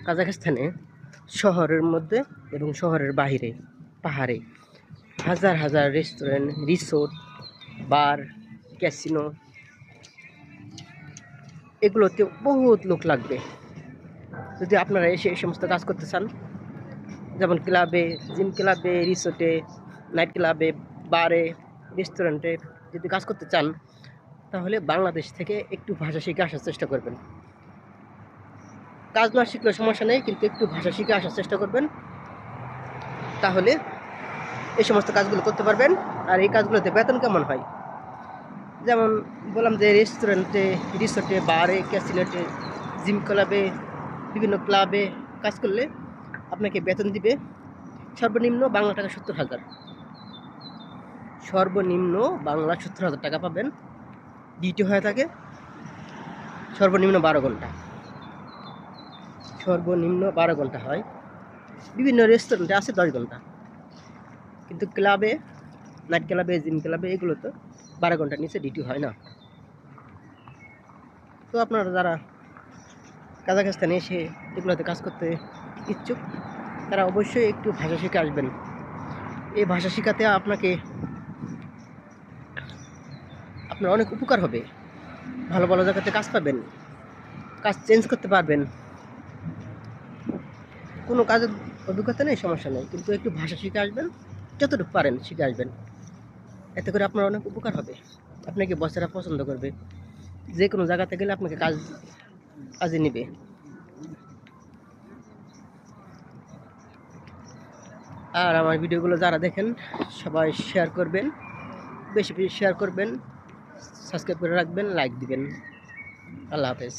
কাজাখস্তানে শহরের মধ্যে এবং শহরের বাহিরে পাহাড়ে হাজার হাজার রেস্টুরেন্ট, রিসোর্ট, বার, ক্যাসিনো, এগুলোতে বহুত লোক লাগবে। যদি আপনারা এসে এই সমস্ত কাজ করতে চান, যেমন ক্লাবে, জিম ক্লাবে, রিসোর্টে, নাইট ক্লাবে, বারে, রেস্টুরেন্টে যদি কাজ করতে চান, তাহলে বাংলাদেশ থেকে একটু ভাষা শিখে আসার চেষ্টা করবেন। কাজ না শিখলে সমস্যা নেই, কিন্তু একটু ভাষা শিখে আসার চেষ্টা করবেন, তাহলে এই সমস্ত কাজগুলো করতে পারবেন। আর এই কাজগুলোতে বেতন কেমন হয়, যেমন বললাম যে রেস্টুরেন্টে, রিসোর্টে, বারে, ক্যাসিনোতে, জিম ক্লাবে, বিভিন্ন ক্লাবে কাজ করলে আপনাকে বেতন দিবে সর্বনিম্ন বাংলা টাকা 70,000। সর্বনিম্ন বাংলা 70,000 টাকা পাবেন। ডিউটি হয়ে থাকে সর্বনিম্ন 12 ঘন্টা। সর্বনিম্ন 12 ঘন্টা হয়। বিভিন্ন রেস্টুরেন্টে আছে 10 ঘন্টা, কিন্তু ক্লাবে, নাইট ক্লাবে, জিম ক্লাবে এগুলোতে 12 ঘন্টার নিচে ডিউটি হয় না। তো আপনারা যারা কাজাখস্তানে এসে এগুলোতে কাজ করতে ইচ্ছুক, তারা অবশ্যই একটু ভাষা শিখে আসবেন। এই ভাষা শেখাতে আপনার অনেক উপকার হবে। ভালো ভালো জায়গাতে কাজ পাবেন, কাজ চেঞ্জ করতে পারবেন। কোনো কাজের অভিজ্ঞতা নেই, সমস্যা নেই, কিন্তু একটু ভাষা শিখে আসবেন, যতটুকু পারেন শিখে আসবেন। এতে করে আপনার অনেক উপকার হবে। আপনাকে বসেরা পছন্দ করবে, যে কোনো জায়গাতে গেলে আপনাকে কাজে নেবে। আর আমার ভিডিওগুলো যারা দেখেন সবাই শেয়ার করবেন, বেশি বেশি শেয়ার করবেন, সাবস্ক্রাইব করে রাখবেন, লাইক দিবেন। আল্লাহ হাফেজ।